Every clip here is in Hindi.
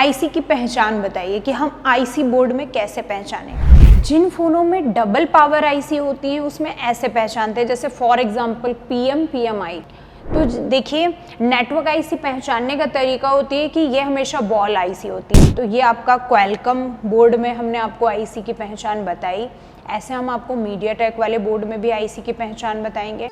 आईसी की पहचान बताइए कि हम आईसी बोर्ड में कैसे पहचानें। जिन फ़ोनों में डबल पावर आईसी होती हैं उसमें ऐसे पहचानते हैं, जैसे फॉर एग्जांपल पीएम पीएमआई। तो देखिए, नेटवर्क आईसी पहचानने का तरीका होती है कि ये हमेशा बॉल आईसी होती है। तो ये आपका क्वालकॉम बोर्ड में हमने आपको आईसी की पहचान बताई, ऐसे हम आपको मीडियाटेक वाले बोर्ड में भी आईसी की पहचान बताएंगे।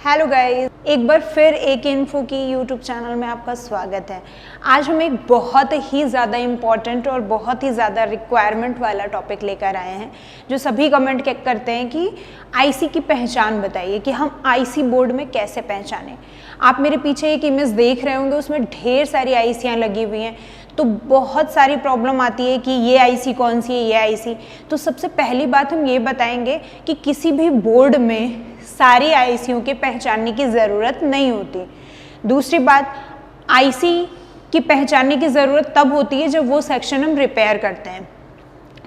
हेलो गाइस, एक बार फिर एक इन्फो की यूट्यूब चैनल में आपका स्वागत है। आज हम एक बहुत ही ज़्यादा इम्पॉर्टेंट और बहुत ही ज़्यादा रिक्वायरमेंट वाला टॉपिक लेकर आए हैं, जो सभी कमेंट करते हैं कि आईसी की पहचान बताइए कि हम आईसी बोर्ड में कैसे पहचानें। आप मेरे पीछे एक इमेज देख रहे होंगे, उसमें ढेर सारी आईसियाँ लगी हुई हैं। तो बहुत सारी प्रॉब्लम आती है कि ये आईसी कौन सी है, ये आईसी। तो सबसे पहली बात हम ये बताएंगे कि किसी भी बोर्ड में सारी आईसीयों के पहचानने की ज़रूरत नहीं होती। दूसरी बात, आईसी की पहचानने की ज़रूरत तब होती है जब वो सेक्शन हम रिपेयर करते हैं।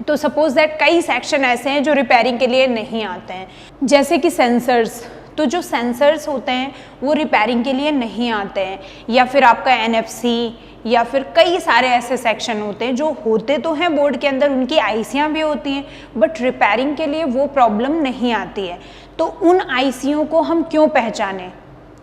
तो सपोज दैट कई सेक्शन ऐसे हैं जो रिपेयरिंग के लिए नहीं आते हैं, जैसे कि सेंसर्स। तो जो सेंसर्स होते हैं वो रिपेयरिंग के लिए नहीं आते हैं, या फिर आपका एनएफसी, या फिर कई सारे ऐसे सेक्शन होते हैं जो होते तो हैं बोर्ड के अंदर, उनकी आईसियाँ भी होती हैं, बट रिपेयरिंग के लिए वो प्रॉब्लम नहीं आती है। तो उन आईसीयों को हम क्यों पहचानें?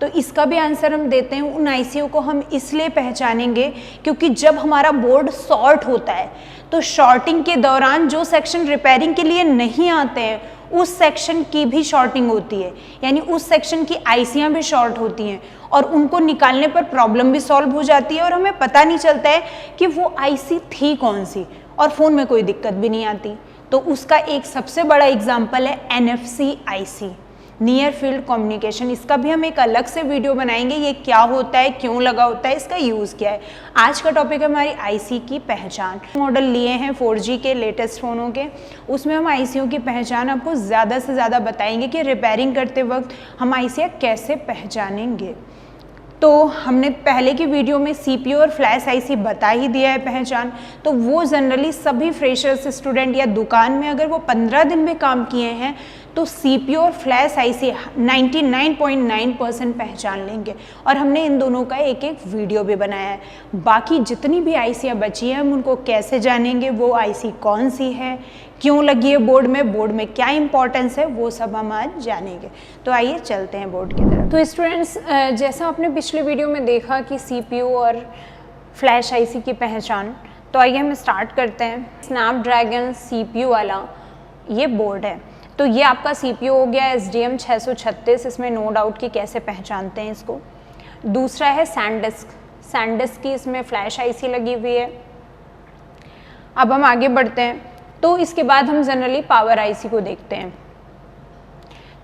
तो इसका भी आंसर हम देते हैं। उन आईसीयों को हम इसलिए पहचानेंगे क्योंकि जब हमारा बोर्ड शॉर्ट होता है तो शॉर्टिंग के दौरान जो सेक्शन रिपेयरिंग के लिए नहीं आते हैं उस सेक्शन की भी शॉर्टिंग होती है, यानी उस सेक्शन की आईसियाँ भी शॉर्ट होती हैं और उनको निकालने पर प्रॉब्लम भी सॉल्व हो जाती है और हमें पता नहीं चलता है कि वो आईसी थी कौन सी, और फ़ोन में कोई दिक्कत भी नहीं आती। तो उसका एक सबसे बड़ा एग्जाम्पल है NFC IC, near field communication. इसका भी हम एक अलग से वीडियो बनाएंगे, ये क्या होता है, क्यों लगा होता है, इसका यूज़ क्या है। आज का टॉपिक है हमारी आईसी की पहचान। मॉडल लिए हैं 4G के लेटेस्ट फ़ोनों के, उसमें हम आईसीयों की पहचान आपको ज़्यादा से ज़्यादा बताएंगे कि रिपेयरिंग करते वक्त हम आईसियाँ कैसे पहचानेंगे। तो हमने पहले की वीडियो में सीपीयू और फ्लैश आईसी बता ही दिया है पहचान। तो वो जनरली सभी फ्रेशर्स स्टूडेंट या दुकान में अगर वो 15 दिन में काम किए हैं तो सीपीयू और फ्लैश आईसी 99.9% पहचान लेंगे, और हमने इन दोनों का एक एक वीडियो भी बनाया है। बाकी जितनी भी आईसियाँ बची हैं हम उनको कैसे जानेंगे, वो आईसी कौन सी है, क्यों लगी है बोर्ड में क्या इंपॉर्टेंस है, वो सब हम आज जानेंगे। तो आइए चलते हैं बोर्ड की तरफ। तो स्टूडेंट्स, जैसा आपने पिछले वीडियो में देखा कि सीपीयू और फ्लैश आईसी की पहचान, तो आइए हम स्टार्ट करते हैं। स्नैपड्रैगन सीपीयू वाला ये बोर्ड है। तो ये आपका सीपीयू हो गया SDM 636, इसमें नो डाउट कि कैसे पहचानते हैं इसको। दूसरा है सैनडिस्क, सैनडिस्क की इसमें फ्लैश आईसी लगी हुई है। अब हम आगे बढ़ते हैं, तो इसके बाद हम जनरली पावर आईसी को देखते हैं।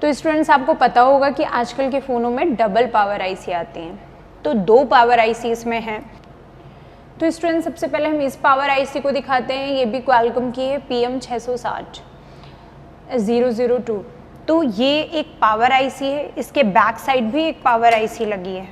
तो स्टूडेंट्स, आपको पता होगा कि आजकल के फ़ोनों में डबल पावर आईसी आती हैं, तो 2 पावर आईसी इसमें हैं। तो स्टूडेंट्स, सबसे पहले हम इस पावर आईसी को दिखाते हैं। ये भी क्वालकॉम की है, PM 660 002। तो ये एक पावर आईसी है, इसके बैक साइड भी एक पावर आईसी लगी है।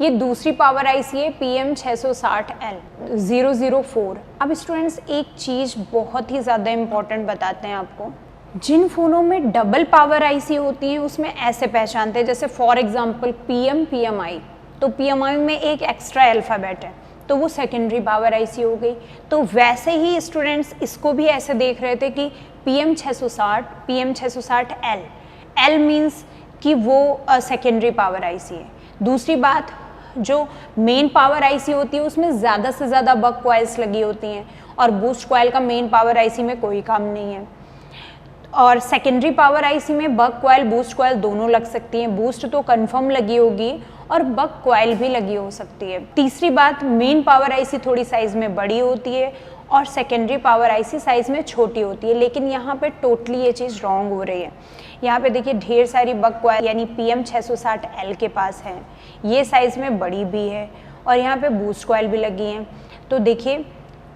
ये दूसरी पावर आईसी है PM 660L 004। अब स्टूडेंट्स, एक चीज़ बहुत ही ज़्यादा इम्पॉर्टेंट बताते हैं आपको। जिन फ़ोनों में डबल पावर आईसी होती हैं उसमें ऐसे पहचानते हैं, जैसे फॉर एग्जांपल PM PMI। तो PMI में एक एक्स्ट्रा अल्फ़ाबेट है, तो वो सेकेंडरी पावर आईसी हो गई। तो वैसे ही स्टूडेंट्स इसको भी ऐसे देख रहे थे कि PM 660L, L मीन्स कि वो सेकेंडरी पावर आईसी है। दूसरी बात, जो मेन पावर आईसी होती है उसमें ज़्यादा से ज़्यादा बक कॉइल्स लगी होती हैं, और बूस्ट कॉइल का मेन पावर आईसी में कोई काम नहीं है। और सेकेंडरी पावर आईसी में बक कॉइल बूस्ट कॉइल दोनों लग सकती हैं। बूस्ट तो कंफर्म लगी होगी और बक कॉइल भी लगी हो सकती है। तीसरी बात, मेन पावर आईसी थोड़ी साइज़ में बड़ी होती है और सेकेंडरी पावर आईसी साइज़ में छोटी होती है, लेकिन यहाँ पे टोटली ये चीज़ रॉन्ग हो रही है। यहाँ पे देखिए ढेर सारी बक कॉइल यानी PM 660L के पास है, ये साइज़ में बड़ी भी है, और यहाँ पे बूस्ट कॉइल भी लगी हैं। तो देखिए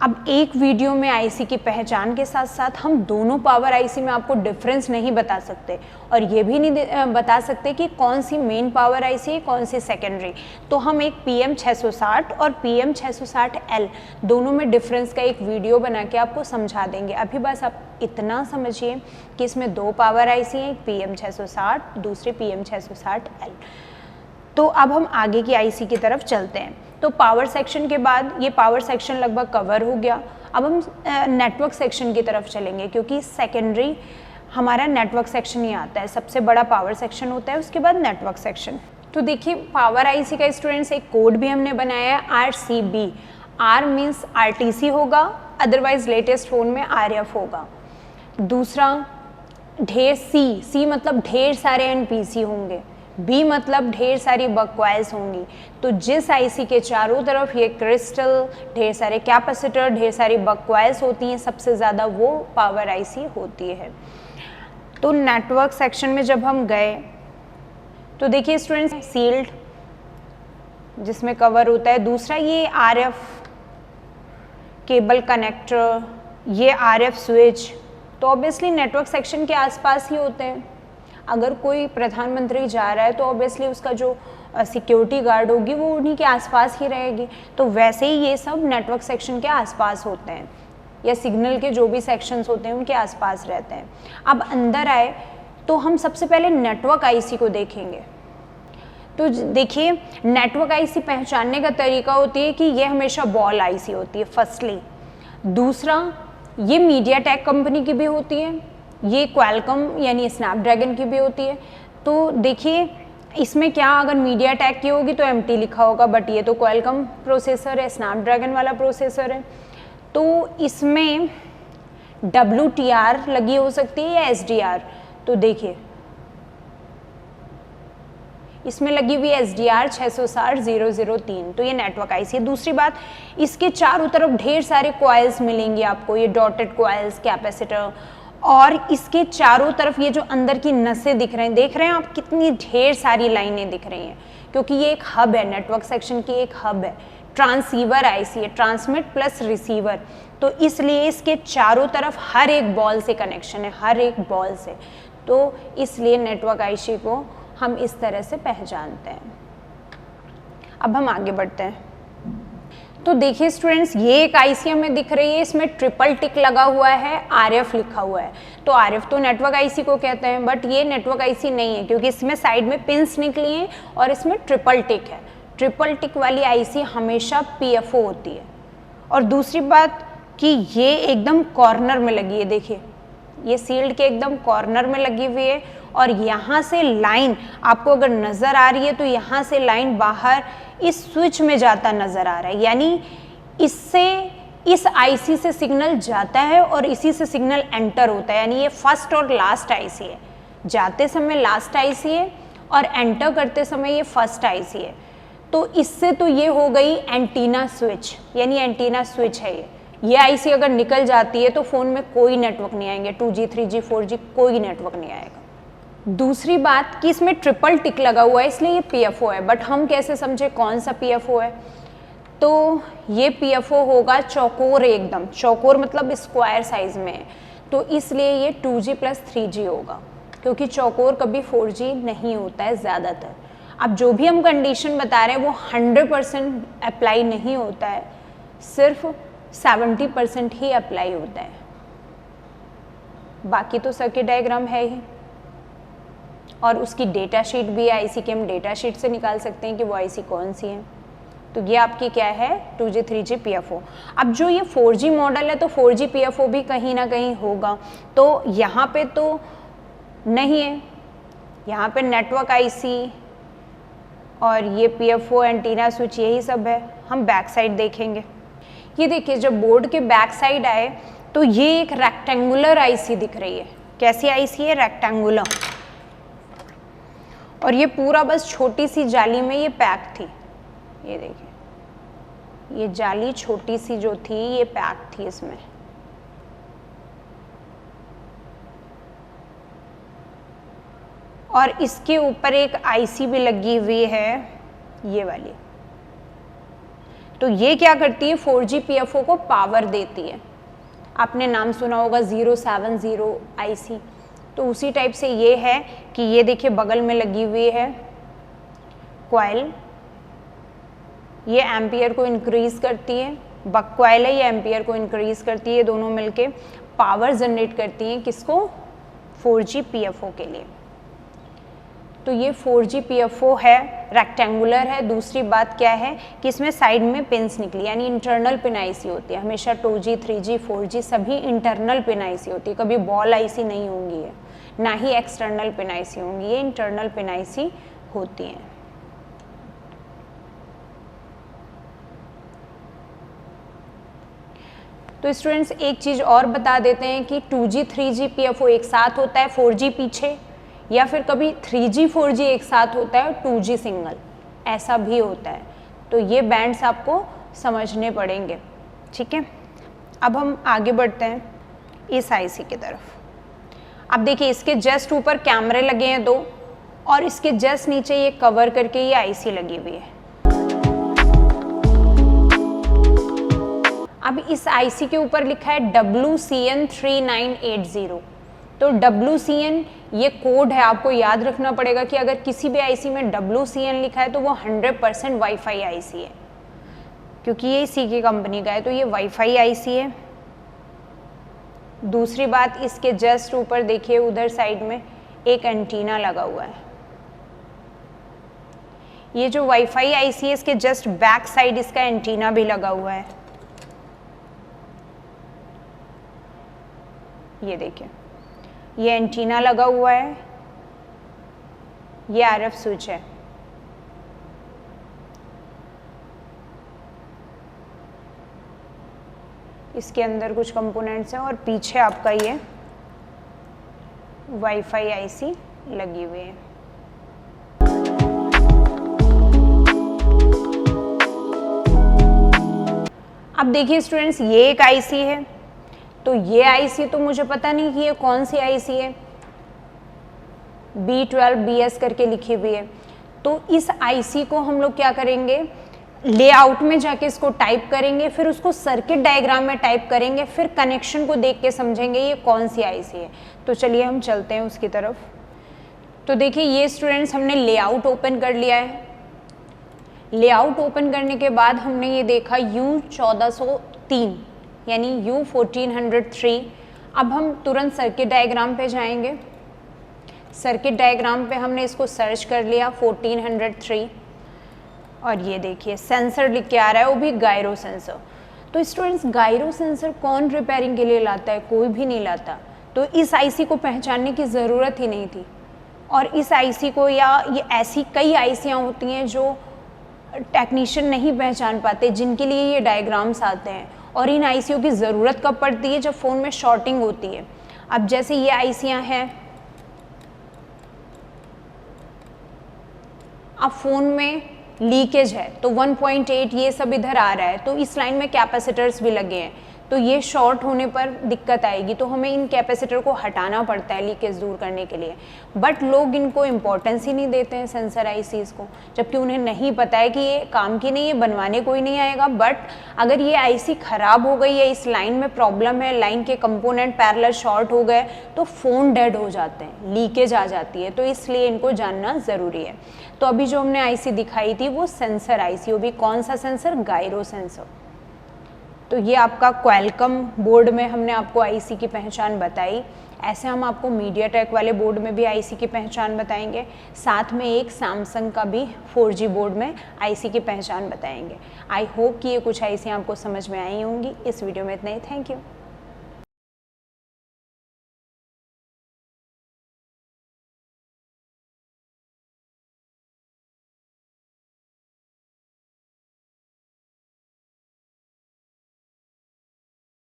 अब एक वीडियो में आईसी की पहचान के साथ साथ हम दोनों पावर आईसी में आपको डिफरेंस नहीं बता सकते और ये भी नहीं बता सकते कि कौन सी मेन पावर आईसी है, कौन सी सेकेंडरी। तो हम एक PM660 और PM660L दोनों में डिफरेंस का एक वीडियो बना के आपको समझा देंगे। अभी बस आप इतना समझिए कि इसमें दो पावर आईसी हैं, एक PM660, दूसरी PM660L। तो अब हम आगे की आईसी की तरफ चलते हैं। तो पावर सेक्शन के बाद ये पावर सेक्शन लगभग कवर हो गया। अब हम नेटवर्क सेक्शन की तरफ चलेंगे, क्योंकि सेकेंडरी हमारा नेटवर्क सेक्शन ही आता है। सबसे बड़ा पावर सेक्शन होता है, उसके बाद नेटवर्क सेक्शन। तो देखिए पावर आईसी का स्टूडेंट्स एक कोड भी हमने बनाया है RCB। R मीन्स RTC होगा, अदरवाइज लेटेस्ट फ़ोन में RF होगा। दूसरा ढेर C मतलब ढेर सारे NPC होंगे, B मतलब ढेर सारी बकवाइल्स होंगी। तो जिस आईसी के चारों तरफ ये क्रिस्टल, ढेर सारे कैपेसिटर, ढेर सारी बकवाइल्स होती हैं, सबसे ज़्यादा वो पावर आईसी होती है। तो नेटवर्क सेक्शन में जब हम गए तो देखिए स्टूडेंट्स सील्ड जिसमें कवर होता है। दूसरा ये RF केबल कनेक्टर, ये RF स्विच, तो ऑब्वियसली नेटवर्क सेक्शन के आसपास ही होते हैं। अगर कोई प्रधानमंत्री जा रहा है तो ऑब्वियसली उसका जो सिक्योरिटी गार्ड होगी वो उन्हीं के आसपास ही रहेगी। तो वैसे ही ये सब नेटवर्क सेक्शन के आसपास होते हैं, या सिग्नल के जो भी सेक्शंस होते हैं उनके आसपास रहते हैं। अब अंदर आए तो हम सबसे पहले नेटवर्क आईसी को देखेंगे। तो देखिए नेटवर्क आईसी पहचानने का तरीका होती है कि ये हमेशा बॉल आईसी होती है फर्स्टली। दूसरा ये मीडियाटेक कंपनी की भी होती है, ये क्वालकॉम यानी स्नैपड्रैगन की भी होती है। तो देखिए इसमें क्या, अगर मीडियाटेक की होगी तो MT लिखा होगा, बट ये तो क्वालकॉम प्रोसेसर है, स्नैपड्रैगन वाला प्रोसेसर है। तो इसमें WTR लगी हो सकती है या SDR। तो देखिए इसमें लगी हुई SDR 660.003, तो ये नेटवर्क आईसी है। दूसरी बात, इसके चारों तरफ ढेर सारे कॉइल्स मिलेंगे आपको, ये डॉटेड कॉइल्स, कैपेसिटर, और इसके चारों तरफ ये जो अंदर की नसें दिख रहे हैं आप, कितनी ढेर सारी लाइनें दिख रही हैं, क्योंकि ये एक हब है, नेटवर्क सेक्शन की एक हब है। ट्रांसीवर आईसी है, ट्रांसमिट प्लस रिसीवर, तो इसलिए इसके चारों तरफ हर एक बॉल से कनेक्शन है, हर एक बॉल से। तो इसलिए नेटवर्क आईसी को हम इस तरह से पहचानते हैं। अब हम आगे बढ़ते हैं। तो देखिए स्टूडेंट्स ये एक आईसी हमें दिख रही है, इसमें ट्रिपल टिक लगा हुआ है, RF लिखा हुआ है। तो RF तो नेटवर्क आईसी को कहते हैं, बट ये नेटवर्क आईसी नहीं है, क्योंकि इसमें साइड में पिंस निकली हैं और इसमें ट्रिपल टिक है। ट्रिपल टिक वाली आईसी हमेशा PFO होती है। और दूसरी बात कि ये एकदम कॉर्नर में लगी है, देखिए ये सील्ड के एकदम कॉर्नर में लगी हुई है, और यहाँ से लाइन आपको अगर नज़र आ रही है तो यहाँ से लाइन बाहर इस स्विच में जाता नज़र आ रहा है, यानी इससे इस आईसी से सिग्नल जाता है और इसी से सिग्नल एंटर होता है, यानी ये फर्स्ट और लास्ट आईसी है। जाते समय लास्ट आईसी है और एंटर करते समय ये फर्स्ट आईसी है। तो इससे तो ये हो गई एंटीना स्विच, यानी एंटीना स्विच है ये आईसी अगर निकल जाती है तो फ़ोन में कोई नेटवर्क नहीं आएंगे, 2G 3G 4G कोई नेटवर्क नहीं आएगा। दूसरी बात कि इसमें ट्रिपल टिक लगा हुआ है, इसलिए ये PFO है, बट हम कैसे समझे कौन सा PFO है। तो ये PFO होगा चौकोर, एकदम चौकोर मतलब स्क्वायर साइज में है, तो इसलिए ये 2G + 3G होगा, क्योंकि चौकोर कभी 4G नहीं होता है ज़्यादातर। अब जो भी हम कंडीशन बता रहे हैं वो 100% अप्लाई नहीं होता है, सिर्फ 70% ही अप्लाई होता है, बाकी तो सर्किट डायग्राम है ही। और उसकी डेटा शीट भी है, आईसी की हम डेटा शीट से निकाल सकते हैं कि वो आईसी कौन सी है। तो ये आपकी क्या है, 2G 3G PFO। अब जो ये 4G मॉडल है तो 4G PFO भी कहीं ना कहीं होगा, तो यहाँ पे तो नहीं है, यहाँ पे नेटवर्क आईसी और ये PFO एंटीना स्विच यही सब है। हम बैक साइड देखेंगे। ये देखिए जब बोर्ड के बैक साइड आए तो ये एक रेक्टेंगुलर आईसी दिख रही है। कैसी आईसी है, रेक्टेंगुलर, और ये पूरा बस छोटी सी जाली में ये पैक थी। ये देखिए ये जाली छोटी सी जो थी ये पैक थी इसमें। और इसके ऊपर एक आईसी भी लगी हुई है, ये वाली। तो ये क्या करती है, 4G PFO को पावर देती है। आपने नाम सुना होगा 070 IC, तो उसी टाइप से ये है कि ये देखिए बगल में लगी हुई है कॉइल, ये एम्पियर को इंक्रीज करती है, बक कॉइल है, ये एम्पियर को इंक्रीज करती है, दोनों मिलके पावर जनरेट करती हैं किसको, 4G PFO के लिए। तो ये 4G PFO है, रेक्टेंगुलर है। दूसरी बात क्या है कि इसमें साइड में पिन्स निकली, यानी इंटरनल पिन IC होती है। हमेशा 2G 3G 4G सभी इंटरनल पिन IC होती है, कभी बॉल IC नहीं होंगी है, ना ही एक्सटर्नल पिन IC होंगी, ये इंटरनल पिन IC होती हैं। तो स्टूडेंट्स एक चीज़ और बता देते हैं कि 2G 3G PFO एक साथ होता है, 4G पीछे, या फिर कभी 3G 4G एक साथ होता है और 2G सिंगल, ऐसा भी होता है। तो ये बैंड्स आपको समझने पड़ेंगे, ठीक है। अब हम आगे बढ़ते हैं इस IC की तरफ। अब देखिए इसके जस्ट ऊपर कैमरे लगे हैं 2, और इसके जस्ट नीचे ये कवर करके ये IC लगी हुई है। अब इस IC के ऊपर लिखा है WCN3980। तो WCN ये कोड है, आपको याद रखना पड़ेगा कि अगर किसी भी IC में WCN लिखा है तो वो 100% वाईफाई IC है, क्योंकि ये सी की कंपनी का है, तो ये वाईफाई IC है। दूसरी बात, इसके जस्ट ऊपर देखिए उधर साइड में एक एंटीना लगा हुआ है। ये जो वाईफाई IC है इसके जस्ट बैक साइड इसका एंटीना भी लगा हुआ है। ये देखिए ये एंटीना लगा हुआ है, ये RF स्विच है। इसके अंदर कुछ कंपोनेंट्स हैं और पीछे आपका ये वाईफाई IC लगी हुई है। अब देखिए स्टूडेंट्स ये एक IC है, तो ये IC तो मुझे पता नहीं कि ये कौन सी IC है, B12BS करके लिखी हुई है। तो इस IC को हम लोग क्या करेंगे, लेआउट में जाके इसको टाइप करेंगे, फिर उसको सर्किट डायग्राम में टाइप करेंगे, फिर कनेक्शन को देख के समझेंगे ये कौन सी IC है। तो चलिए हम चलते हैं उसकी तरफ। तो देखिए ये स्टूडेंट्स हमने लेआउट ओपन कर लिया है। लेआउट ओपन करने के बाद हमने ये देखा U1403 यानी U1403। अब हम तुरंत सर्किट डायग्राम पे जाएंगे। सर्किट डायग्राम पे हमने इसको सर्च कर लिया 1403, और ये देखिए सेंसर लिख के आ रहा है, वो भी गायरो सेंसर। तो स्टूडेंट्स गायरो सेंसर कौन रिपेयरिंग के लिए लाता है, कोई भी नहीं लाता। तो इस IC को पहचानने की ज़रूरत ही नहीं थी। और इस IC को, या ये ऐसी कई ICयाँ होती हैं जो टेक्नीशियन नहीं पहचान पाते, जिनके लिए ये डायग्राम्स आते हैं। और इन ICयों की ज़रूरत कब पड़ती है, जब फ़ोन में शॉर्टिंग होती है। अब जैसे ये ICयाँ हैं, अब फ़ोन में लीकेज है तो 1.8 ये सब इधर आ रहा है, तो इस लाइन में कैपेसिटर्स भी लगे हैं, तो ये शॉर्ट होने पर दिक्कत आएगी। तो हमें इन कैपेसिटर को हटाना पड़ता है लीकेज दूर करने के लिए। बट लोग इनको इम्पोर्टेंस ही नहीं देते हैं सेंसर ICs को, जबकि उन्हें नहीं पता है कि ये काम की नहीं है, बनवाने कोई नहीं आएगा। बट अगर ये IC ख़राब हो गई है, इस लाइन में प्रॉब्लम है, लाइन के कंपोनेंट पैरेलल शॉर्ट हो गए, तो फ़ोन डेड हो जाते हैं, लीकेज आ जाती है। तो इसलिए इनको जानना ज़रूरी है। तो अभी जो हमने IC दिखाई थी वो सेंसर IC, वो भी कौन सा सेंसर, गायरो सेंसर। तो ये आपका क्वालकॉम बोर्ड में हमने आपको IC की पहचान बताई। ऐसे हम आपको मीडियाटेक वाले बोर्ड में भी IC की पहचान बताएंगे, साथ में एक सैमसंग का भी 4G बोर्ड में IC की पहचान बताएंगे। आई होप कि ये कुछ IC आपको समझ में आई होंगी। इस वीडियो में इतना ही। Thank you.